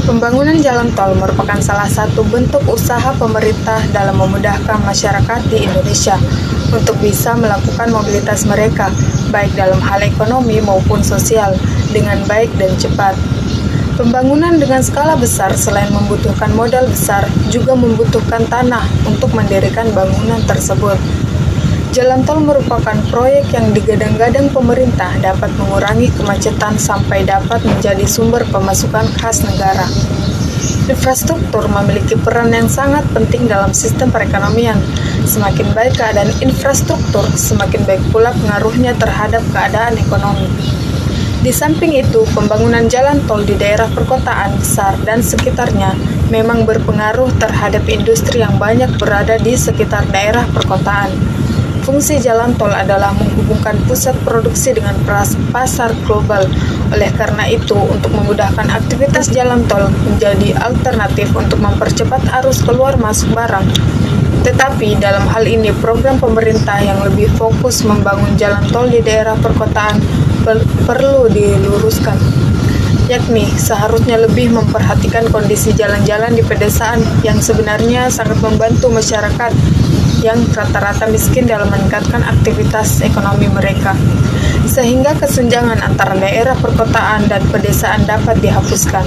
Pembangunan jalan tol merupakan salah satu bentuk usaha pemerintah dalam memudahkan masyarakat di Indonesia untuk bisa melakukan mobilitas mereka, baik dalam hal ekonomi maupun sosial, dengan baik dan cepat. Pembangunan dengan skala besar selain membutuhkan modal besar, juga membutuhkan tanah untuk mendirikan bangunan tersebut. Jalan tol merupakan proyek yang digadang-gadang pemerintah dapat mengurangi kemacetan sampai dapat menjadi sumber pemasukan khas negara. Infrastruktur memiliki peran yang sangat penting dalam sistem perekonomian. Semakin baik keadaan infrastruktur, semakin baik pula pengaruhnya terhadap keadaan ekonomi. Di samping itu, pembangunan jalan tol di daerah perkotaan besar dan sekitarnya memang berpengaruh terhadap industri yang banyak berada di sekitar daerah perkotaan. Fungsi jalan tol adalah menghubungkan pusat produksi dengan pasar global. Oleh karena itu, untuk memudahkan aktivitas jalan tol menjadi alternatif untuk mempercepat arus keluar masuk barang. Tetapi dalam hal ini, program pemerintah yang lebih fokus membangun jalan tol di daerah perkotaan perlu diluruskan, yakni seharusnya lebih memperhatikan kondisi jalan-jalan di pedesaan yang sebenarnya sangat membantu masyarakat yang rata-rata miskin dalam meningkatkan aktivitas ekonomi mereka, sehingga kesenjangan antara daerah perkotaan dan pedesaan dapat dihapuskan.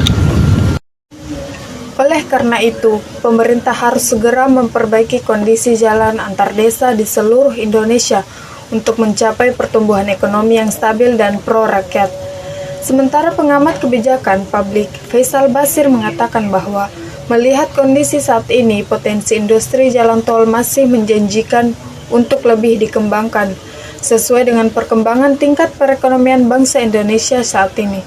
Oleh karena itu, pemerintah harus segera memperbaiki kondisi jalan antar desa di seluruh Indonesia untuk mencapai pertumbuhan ekonomi yang stabil dan pro-rakyat. Sementara pengamat kebijakan publik Faisal Basir mengatakan bahwa melihat kondisi saat ini, potensi industri jalan tol masih menjanjikan untuk lebih dikembangkan, sesuai dengan perkembangan tingkat perekonomian bangsa Indonesia saat ini.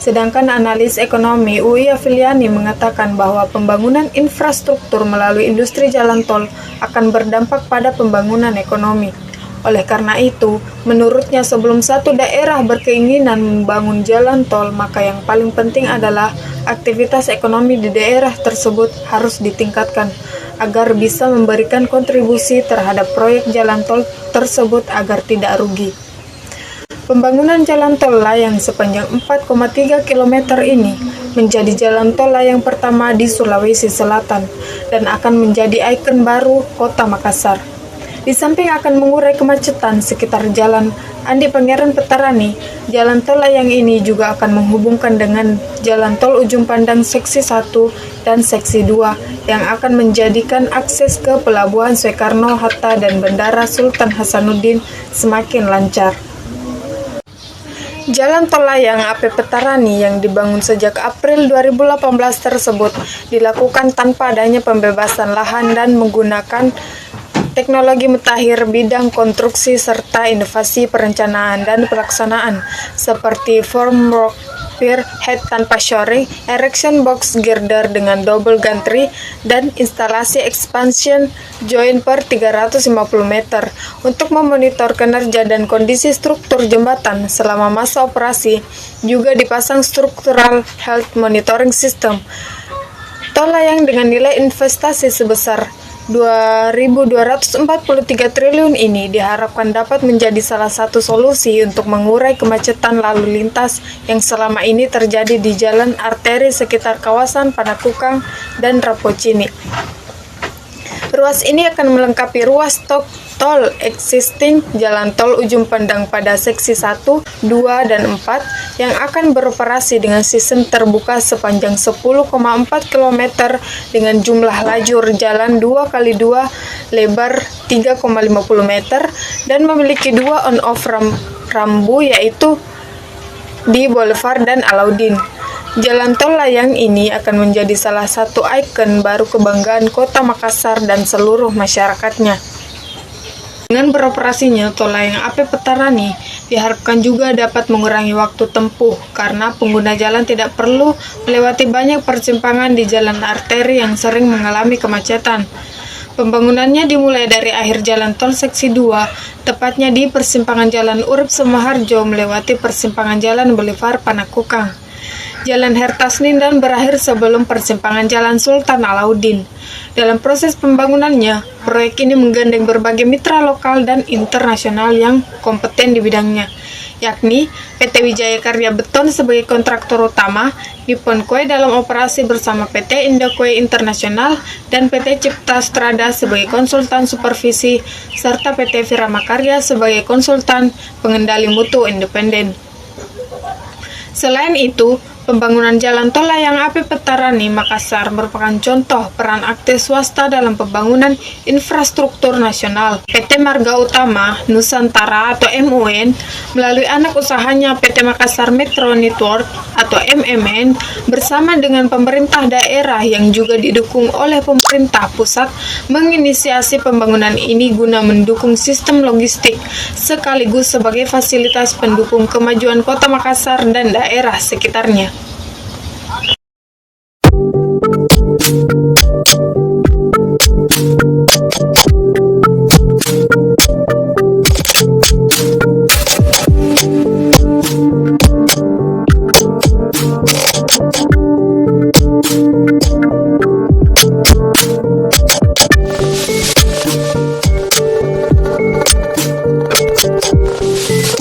Sedangkan analis ekonomi UI Afiliani mengatakan bahwa pembangunan infrastruktur melalui industri jalan tol akan berdampak pada pembangunan ekonomi. Oleh karena itu, menurutnya sebelum satu daerah berkeinginan membangun jalan tol, maka yang paling penting adalah aktivitas ekonomi di daerah tersebut harus ditingkatkan agar bisa memberikan kontribusi terhadap proyek jalan tol tersebut agar tidak rugi. Pembangunan jalan tol layang sepanjang 4,3 km ini menjadi jalan tol layang pertama di Sulawesi Selatan dan akan menjadi ikon baru Kota Makassar. Di samping akan mengurai kemacetan sekitar Jalan Andi Pangeran Petarani, jalan tol layang ini juga akan menghubungkan dengan Jalan Tol Ujung Pandang Seksi 1 dan Seksi 2 yang akan menjadikan akses ke Pelabuhan Soekarno-Hatta dan Bandara Sultan Hasanuddin semakin lancar. Jalan tol layang AP Petarani yang dibangun sejak April 2018 tersebut dilakukan tanpa adanya pembebasan lahan dan menggunakan teknologi mutakhir bidang konstruksi serta inovasi perencanaan dan pelaksanaan seperti formwork pier head tanpa shoring, erection box girder dengan double gantry, dan instalasi expansion joint per 350 meter untuk memonitor kinerja dan kondisi struktur jembatan selama masa operasi. Juga dipasang structural health monitoring system. Tol layang dengan nilai investasi sebesar 2.243 triliun ini diharapkan dapat menjadi salah satu solusi untuk mengurai kemacetan lalu lintas yang selama ini terjadi di jalan arteri sekitar kawasan Panakukang dan Rapocini. Ruas ini akan melengkapi ruas tol existing Jalan Tol Ujung Pandang pada seksi 1, 2, dan 4 yang akan beroperasi dengan sistem terbuka sepanjang 10,4 km dengan jumlah lajur jalan 2x2 lebar 3,50 meter dan memiliki dua on-off rambu yaitu di Boulevard dan Alauddin. Jalan tol layang ini akan menjadi salah satu ikon baru kebanggaan Kota Makassar dan seluruh masyarakatnya. Dengan beroperasinya tol layang AP Petarani diharapkan juga dapat mengurangi waktu tempuh karena pengguna jalan tidak perlu melewati banyak persimpangan di jalan arteri yang sering mengalami kemacetan. Pembangunannya dimulai dari akhir jalan tol seksi 2, tepatnya di persimpangan Jalan Urip Sumoharjo melewati persimpangan Jalan Boulevard Panakukang. Jalan Hertasnindan berakhir sebelum persimpangan Jalan Sultan Alauddin. Dalam proses pembangunannya, proyek ini menggandeng berbagai mitra lokal dan internasional yang kompeten di bidangnya, yakni PT Wijaya Karya Beton sebagai kontraktor utama, Nippon Kue dalam operasi bersama PT Indo Kue Internasional, dan PT Cipta Strada sebagai konsultan supervisi, serta PT Virama Karya sebagai konsultan pengendali mutu independen. Selain itu, pembangunan Jalan Tol Layang Apik Petarani Makassar merupakan contoh peran aktif swasta dalam pembangunan infrastruktur nasional. PT Marga Utama Nusantara atau MUN melalui anak usahanya PT Makassar Metro Network atau MMN bersama dengan pemerintah daerah yang juga didukung oleh pemerintah pusat menginisiasi pembangunan ini guna mendukung sistem logistik sekaligus sebagai fasilitas pendukung kemajuan Kota Makassar dan daerah sekitarnya.